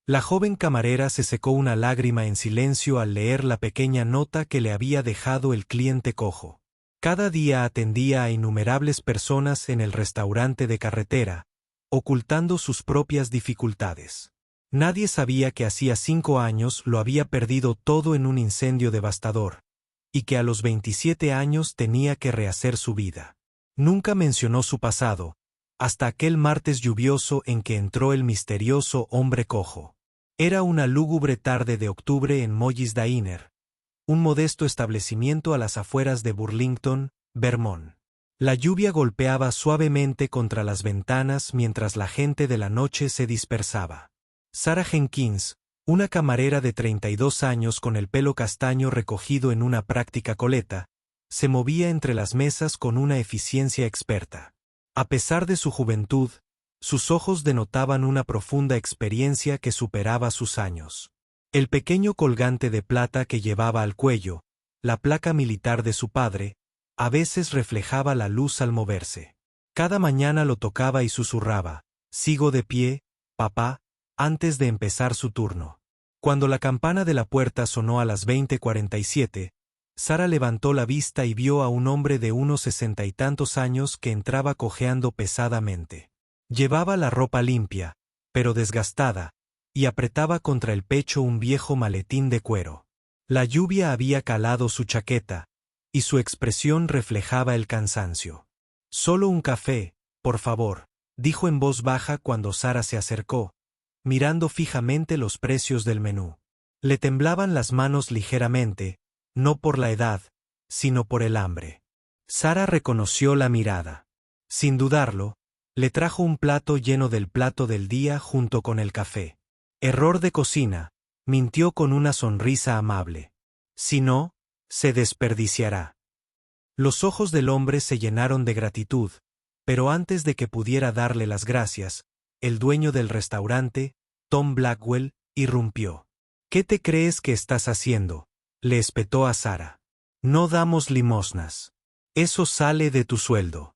La joven camarera se secó una lágrima en silencio al leer la pequeña nota que le había dejado el cliente cojo. Cada día atendía a innumerables personas en el restaurante de carretera, ocultando sus propias dificultades. Nadie sabía que hacía 5 años lo había perdido todo en un incendio devastador, y que a los 27 años tenía que rehacer su vida. Nunca mencionó su pasado, hasta aquel martes lluvioso en que entró el misterioso hombre cojo. Era una lúgubre tarde de octubre en Mollis Diner, un modesto establecimiento a las afueras de Burlington, Vermont. La lluvia golpeaba suavemente contra las ventanas mientras la gente de la noche se dispersaba. Sarah Jenkins, una camarera de 32 años con el pelo castaño recogido en una práctica coleta, se movía entre las mesas con una eficiencia experta. A pesar de su juventud, sus ojos denotaban una profunda experiencia que superaba sus años. El pequeño colgante de plata que llevaba al cuello, la placa militar de su padre, a veces reflejaba la luz al moverse. Cada mañana lo tocaba y susurraba: «Sigo de pie, papá», antes de empezar su turno. Cuando la campana de la puerta sonó a las 20:47, Sarah levantó la vista y vio a un hombre de unos 60 y tantos años que entraba cojeando pesadamente. Llevaba la ropa limpia, pero desgastada, y apretaba contra el pecho un viejo maletín de cuero. La lluvia había calado su chaqueta, y su expresión reflejaba el cansancio. «Solo un café, por favor», dijo en voz baja cuando Sarah se acercó, mirando fijamente los precios del menú. Le temblaban las manos ligeramente, no por la edad, sino por el hambre. Sarah reconoció la mirada. Sin dudarlo, le trajo un plato lleno del plato del día junto con el café. «Error de cocina», mintió con una sonrisa amable. «Si no, se desperdiciará». Los ojos del hombre se llenaron de gratitud, pero antes de que pudiera darle las gracias, el dueño del restaurante, Tom Blackwell, irrumpió. «¿Qué te crees que estás haciendo?», le espetó a Sarah. «No damos limosnas. Eso sale de tu sueldo».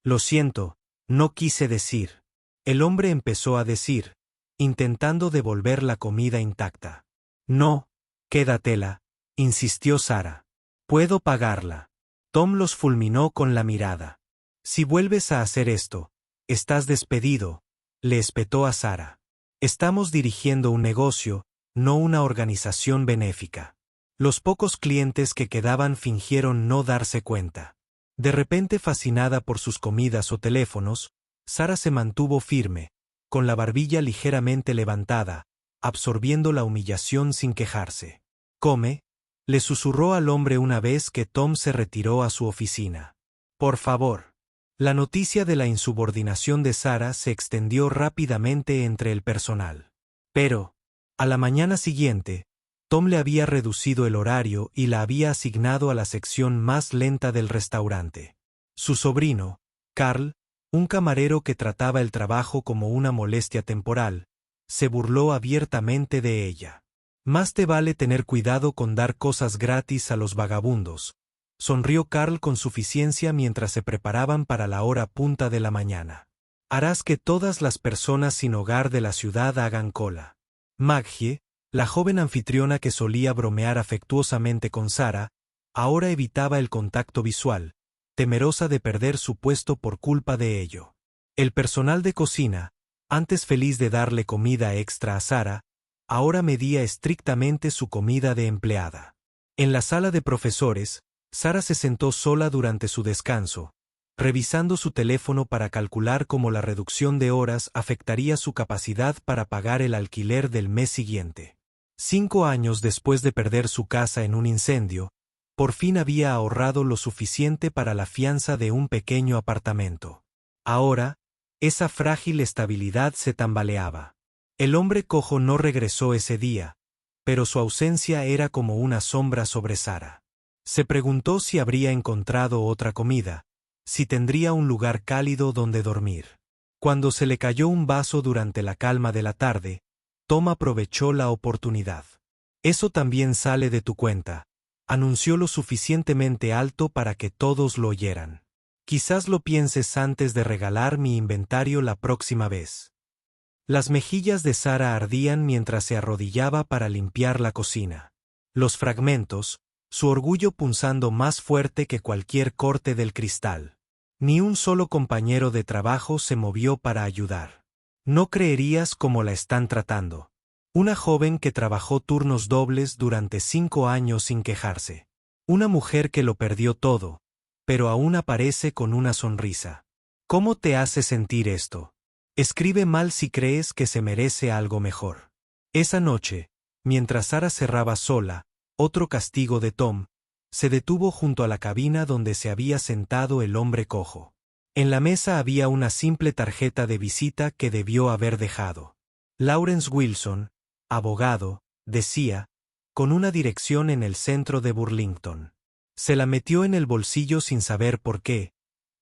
«Lo siento, no quise decir». El hombre empezó a decir, intentando devolver la comida intacta. «No, quédatela», insistió Sarah. «Puedo pagarla». Tom los fulminó con la mirada. «Si vuelves a hacer esto, estás despedido», le espetó a Sarah. «Estamos dirigiendo un negocio, no una organización benéfica». Los pocos clientes que quedaban fingieron no darse cuenta. De repente, fascinada por sus comidas o teléfonos, Sarah se mantuvo firme, con la barbilla ligeramente levantada, absorbiendo la humillación sin quejarse. «Come», le susurró al hombre una vez que Tom se retiró a su oficina. «Por favor». La noticia de la insubordinación de Sarah se extendió rápidamente entre el personal. Pero, a la mañana siguiente, Tom le había reducido el horario y la había asignado a la sección más lenta del restaurante. Su sobrino, Carl, un camarero que trataba el trabajo como una molestia temporal, se burló abiertamente de ella. «Más te vale tener cuidado con dar cosas gratis a los vagabundos», sonrió Carl con suficiencia mientras se preparaban para la hora punta de la mañana. «Harás que todas las personas sin hogar de la ciudad hagan cola». Maggie, la joven anfitriona que solía bromear afectuosamente con Sarah, ahora evitaba el contacto visual, temerosa de perder su puesto por culpa de ello. El personal de cocina, antes feliz de darle comida extra a Sarah, ahora medía estrictamente su comida de empleada. En la sala de profesores, Sarah se sentó sola durante su descanso, revisando su teléfono para calcular cómo la reducción de horas afectaría su capacidad para pagar el alquiler del mes siguiente. 5 años después de perder su casa en un incendio, por fin había ahorrado lo suficiente para la fianza de un pequeño apartamento. Ahora, esa frágil estabilidad se tambaleaba. El hombre cojo no regresó ese día, pero su ausencia era como una sombra sobre Sarah. Se preguntó si habría encontrado otra comida, si tendría un lugar cálido donde dormir. Cuando se le cayó un vaso durante la calma de la tarde, Tom aprovechó la oportunidad. «Eso también sale de tu cuenta», anunció lo suficientemente alto para que todos lo oyeran. «Quizás lo pienses antes de regalar mi inventario la próxima vez». Las mejillas de Sara ardían mientras se arrodillaba para limpiar la cocina. Los fragmentos, su orgullo punzando más fuerte que cualquier corte del cristal. Ni un solo compañero de trabajo se movió para ayudar. No creerías cómo la están tratando. Una joven que trabajó turnos dobles durante 5 años sin quejarse. Una mujer que lo perdió todo, pero aún aparece con una sonrisa. ¿Cómo te hace sentir esto? Escribe mal si crees que se merece algo mejor. Esa noche, mientras Sara cerraba sola, otro castigo de Tom, se detuvo junto a la cabina donde se había sentado el hombre cojo. En la mesa había una simple tarjeta de visita que debió haber dejado. Lawrence Wilson, abogado, decía, con una dirección en el centro de Burlington. Se la metió en el bolsillo sin saber por qué,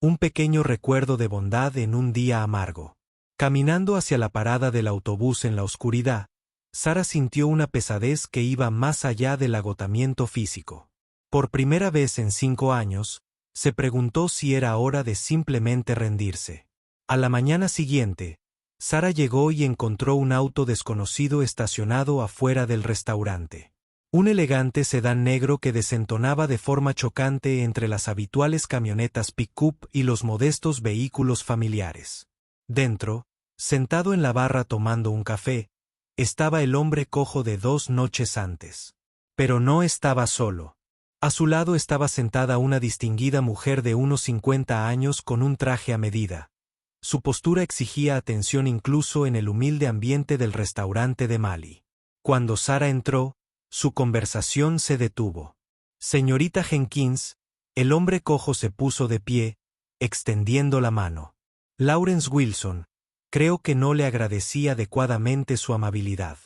un pequeño recuerdo de bondad en un día amargo. Caminando hacia la parada del autobús en la oscuridad, Sara sintió una pesadez que iba más allá del agotamiento físico. Por primera vez en 5 años, se preguntó si era hora de simplemente rendirse. A la mañana siguiente, Sara llegó y encontró un auto desconocido estacionado afuera del restaurante. Un elegante sedán negro que desentonaba de forma chocante entre las habituales camionetas pick-up y los modestos vehículos familiares. Dentro, sentado en la barra tomando un café, estaba el hombre cojo de 2 noches antes. Pero no estaba solo. A su lado estaba sentada una distinguida mujer de unos 50 años con un traje a medida. Su postura exigía atención incluso en el humilde ambiente del restaurante de Mali. Cuando Sara entró, su conversación se detuvo. Señorita Jenkins, el hombre cojo se puso de pie, extendiendo la mano. Lawrence Wilson, creo que no le agradecí adecuadamente su amabilidad.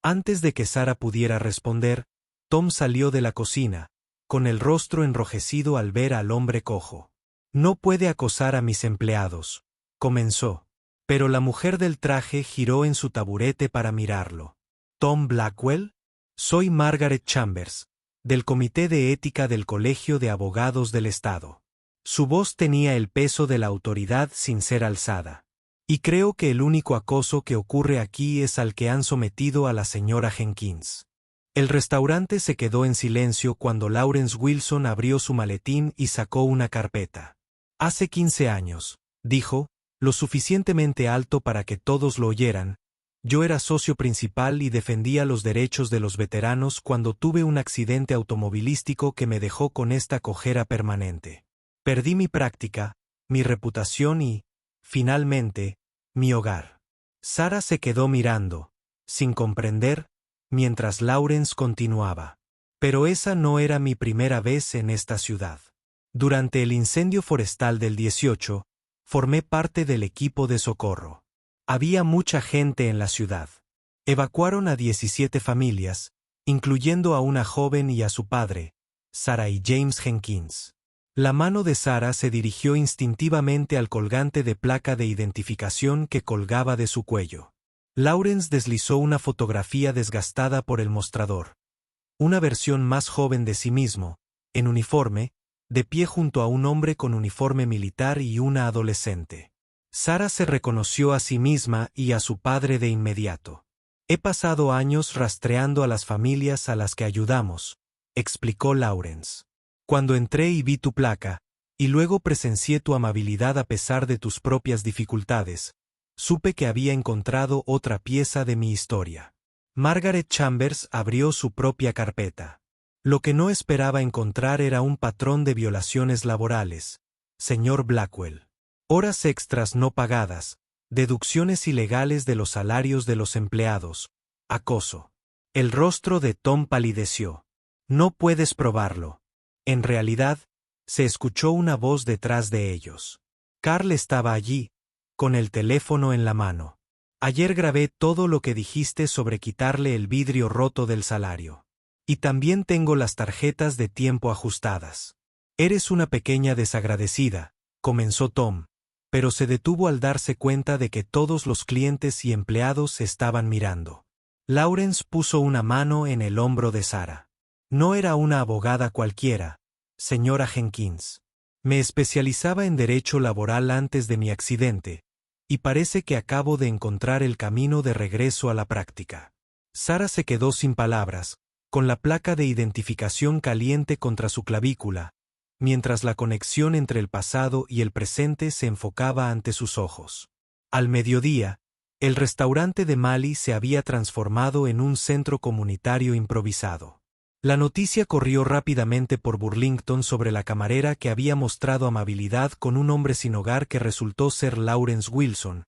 Antes de que Sara pudiera responder, Tom salió de la cocina, con el rostro enrojecido al ver al hombre cojo. No puede acosar a mis empleados, comenzó. Pero la mujer del traje giró en su taburete para mirarlo. ¿Tom Blackwell? Soy Margaret Chambers, del Comité de Ética del Colegio de Abogados del Estado. Su voz tenía el peso de la autoridad sin ser alzada. Y creo que el único acoso que ocurre aquí es al que han sometido a la señora Jenkins. El restaurante se quedó en silencio cuando Lawrence Wilson abrió su maletín y sacó una carpeta. Hace 15 años, dijo, lo suficientemente alto para que todos lo oyeran, yo era socio principal y defendía los derechos de los veteranos cuando tuve un accidente automovilístico que me dejó con esta cojera permanente. Perdí mi práctica, mi reputación y, finalmente, mi hogar. Sara se quedó mirando, sin comprender, mientras Lawrence continuaba. Pero esa no era mi primera vez en esta ciudad. Durante el incendio forestal del 18, formé parte del equipo de socorro. Había mucha gente en la ciudad. Evacuaron a 17 familias, incluyendo a una joven y a su padre, Sara y James Jenkins. La mano de Sara se dirigió instintivamente al colgante de placa de identificación que colgaba de su cuello. Lawrence deslizó una fotografía desgastada por el mostrador. Una versión más joven de sí mismo, en uniforme, de pie junto a un hombre con uniforme militar y una adolescente. Sara se reconoció a sí misma y a su padre de inmediato. He pasado años rastreando a las familias a las que ayudamos, explicó Lawrence. Cuando entré y vi tu placa, y luego presencié tu amabilidad a pesar de tus propias dificultades, supe que había encontrado otra pieza de mi historia. Margaret Chambers abrió su propia carpeta. Lo que no esperaba encontrar era un patrón de violaciones laborales, señor Blackwell. Horas extras no pagadas, deducciones ilegales de los salarios de los empleados, acoso. El rostro de Tom palideció. No puedes probarlo. En realidad, se escuchó una voz detrás de ellos. Carl estaba allí, con el teléfono en la mano. Ayer grabé todo lo que dijiste sobre quitarle el vidrio roto del salario. Y también tengo las tarjetas de tiempo ajustadas. Eres una pequeña desagradecida, comenzó Tom, pero se detuvo al darse cuenta de que todos los clientes y empleados estaban mirando. Lawrence puso una mano en el hombro de Sara. No era una abogada cualquiera, señora Jenkins. Me especializaba en derecho laboral antes de mi accidente, y parece que acabo de encontrar el camino de regreso a la práctica. Sara se quedó sin palabras, con la placa de identificación caliente contra su clavícula, mientras la conexión entre el pasado y el presente se enfocaba ante sus ojos. Al mediodía, el restaurante de Mali se había transformado en un centro comunitario improvisado. La noticia corrió rápidamente por Burlington sobre la camarera que había mostrado amabilidad con un hombre sin hogar que resultó ser Lawrence Wilson,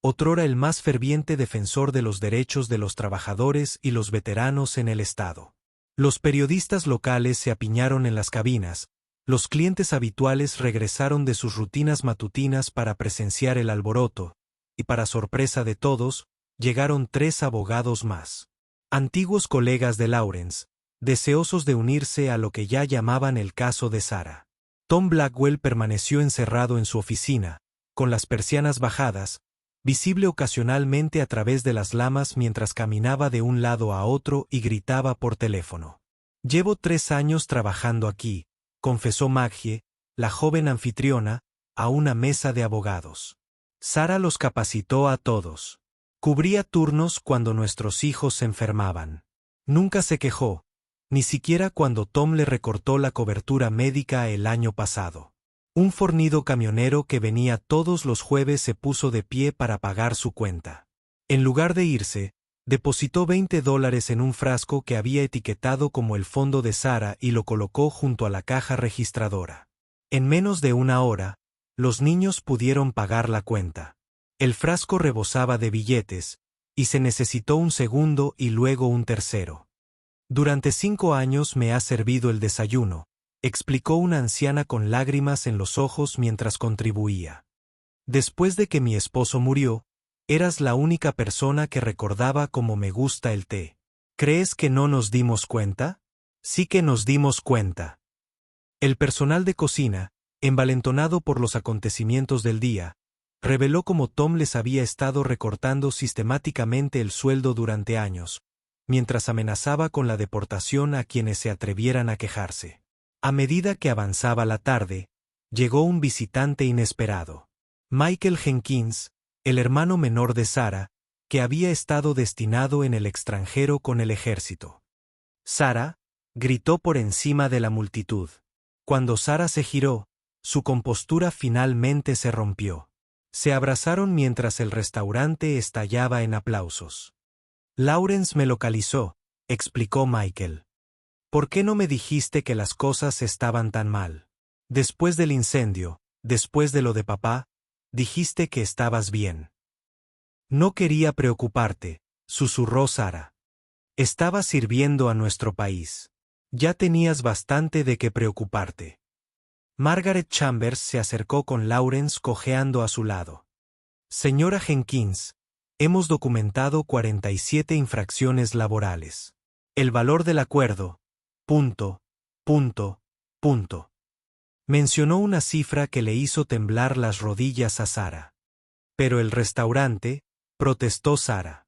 otrora el más ferviente defensor de los derechos de los trabajadores y los veteranos en el estado. Los periodistas locales se apiñaron en las cabinas, los clientes habituales regresaron de sus rutinas matutinas para presenciar el alboroto, y para sorpresa de todos, llegaron 3 abogados más. Antiguos colegas de Lawrence, deseosos de unirse a lo que ya llamaban el caso de Sara. Tom Blackwell permaneció encerrado en su oficina, con las persianas bajadas, visible ocasionalmente a través de las lamas mientras caminaba de un lado a otro y gritaba por teléfono. «Llevo 3 años trabajando aquí», confesó Maggie, la joven anfitriona, a una mesa de abogados. Sara los capacitó a todos. Cubría turnos cuando nuestros hijos se enfermaban. Nunca se quejó, ni siquiera cuando Tom le recortó la cobertura médica el año pasado. Un fornido camionero que venía todos los jueves se puso de pie para pagar su cuenta. En lugar de irse, depositó $20 en un frasco que había etiquetado como el fondo de Sara y lo colocó junto a la caja registradora. En menos de una hora, los niños pudieron pagar la cuenta. El frasco rebosaba de billetes, y se necesitó un segundo y luego un tercero. «Durante 5 años me ha servido el desayuno», explicó una anciana con lágrimas en los ojos mientras contribuía. «Después de que mi esposo murió, eras la única persona que recordaba cómo me gusta el té. ¿Crees que no nos dimos cuenta? Sí que nos dimos cuenta». El personal de cocina, envalentonado por los acontecimientos del día, reveló cómo Tom les había estado recortando sistemáticamente el sueldo durante años, mientras amenazaba con la deportación a quienes se atrevieran a quejarse. A medida que avanzaba la tarde, llegó un visitante inesperado. Michael Jenkins, el hermano menor de Sara, que había estado destinado en el extranjero con el ejército. «Sara», gritó por encima de la multitud. Cuando Sara se giró, su compostura finalmente se rompió. Se abrazaron mientras el restaurante estallaba en aplausos. «Lawrence me localizó», explicó Michael. «¿Por qué no me dijiste que las cosas estaban tan mal? Después del incendio, después de lo de papá, dijiste que estabas bien». «No quería preocuparte», susurró Sara. «Estabas sirviendo a nuestro país. Ya tenías bastante de qué preocuparte». Margaret Chambers se acercó con Lawrence cojeando a su lado. «Señora Jenkins, hemos documentado 47 infracciones laborales. El valor del acuerdo, ... Mencionó una cifra que le hizo temblar las rodillas a Sara. «Pero el restaurante», protestó Sara.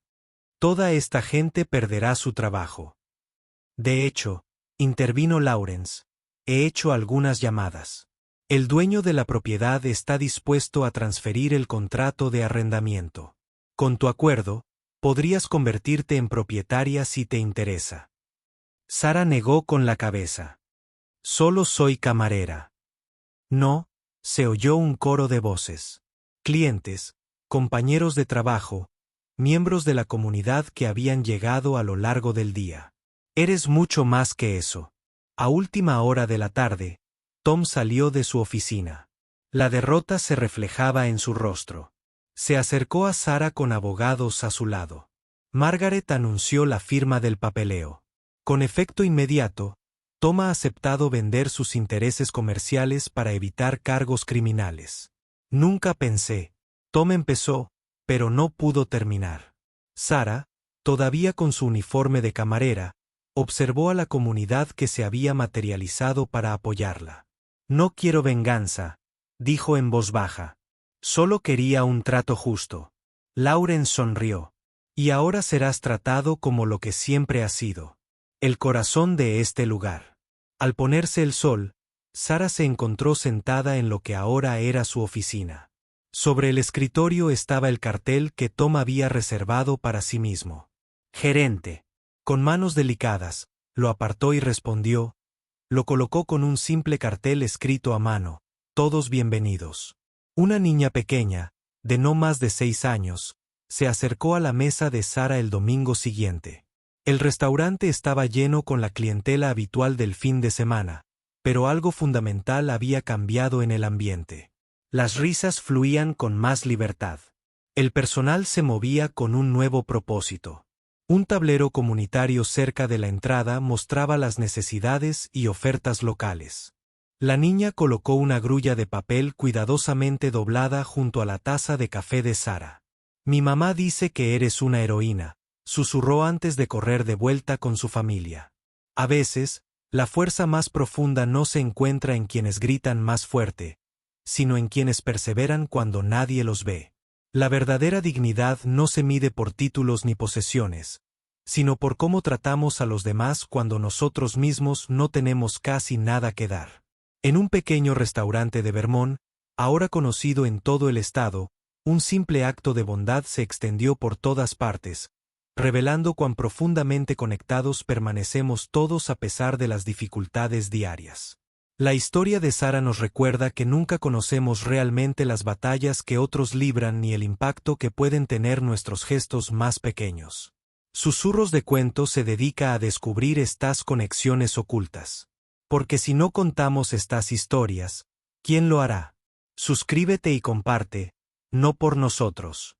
«Toda esta gente perderá su trabajo». «De hecho», intervino Lawrence, «he hecho algunas llamadas. El dueño de la propiedad está dispuesto a transferir el contrato de arrendamiento. Con tu acuerdo, podrías convertirte en propietaria si te interesa». Sara negó con la cabeza. «Solo soy camarera». «No», se oyó un coro de voces. Clientes, compañeros de trabajo, miembros de la comunidad que habían llegado a lo largo del día. «Eres mucho más que eso». A última hora de la tarde, Tom salió de su oficina. La derrota se reflejaba en su rostro. Se acercó a Sara con abogados a su lado. Margaret anunció la firma del papeleo. Con efecto inmediato, Tom ha aceptado vender sus intereses comerciales para evitar cargos criminales. «Nunca pensé», Tom empezó, pero no pudo terminar. Sara, todavía con su uniforme de camarera, observó a la comunidad que se había materializado para apoyarla. «No quiero venganza», dijo en voz baja. «Solo quería un trato justo». Lawrence sonrió. «Y ahora serás tratado como lo que siempre has sido. El corazón de este lugar». Al ponerse el sol, Sara se encontró sentada en lo que ahora era su oficina. Sobre el escritorio estaba el cartel que Tom había reservado para sí mismo. Gerente. Con manos delicadas, lo apartó y respondió. Lo colocó con un simple cartel escrito a mano. Todos bienvenidos. Una niña pequeña, de no más de 6 años, se acercó a la mesa de Sara el domingo siguiente. El restaurante estaba lleno con la clientela habitual del fin de semana, pero algo fundamental había cambiado en el ambiente. Las risas fluían con más libertad. El personal se movía con un nuevo propósito. Un tablero comunitario cerca de la entrada mostraba las necesidades y ofertas locales. La niña colocó una grulla de papel cuidadosamente doblada junto a la taza de café de Sara. Mi mamá dice que eres una heroína, susurró antes de correr de vuelta con su familia. A veces, la fuerza más profunda no se encuentra en quienes gritan más fuerte, sino en quienes perseveran cuando nadie los ve. La verdadera dignidad no se mide por títulos ni posesiones, sino por cómo tratamos a los demás cuando nosotros mismos no tenemos casi nada que dar. En un pequeño restaurante de Vermont, ahora conocido en todo el estado, un simple acto de bondad se extendió por todas partes, revelando cuán profundamente conectados permanecemos todos a pesar de las dificultades diarias. La historia de Sara nos recuerda que nunca conocemos realmente las batallas que otros libran ni el impacto que pueden tener nuestros gestos más pequeños. Susurros de Cuento se dedica a descubrir estas conexiones ocultas. Porque si no contamos estas historias, ¿quién lo hará? Suscríbete y comparte, no por nosotros.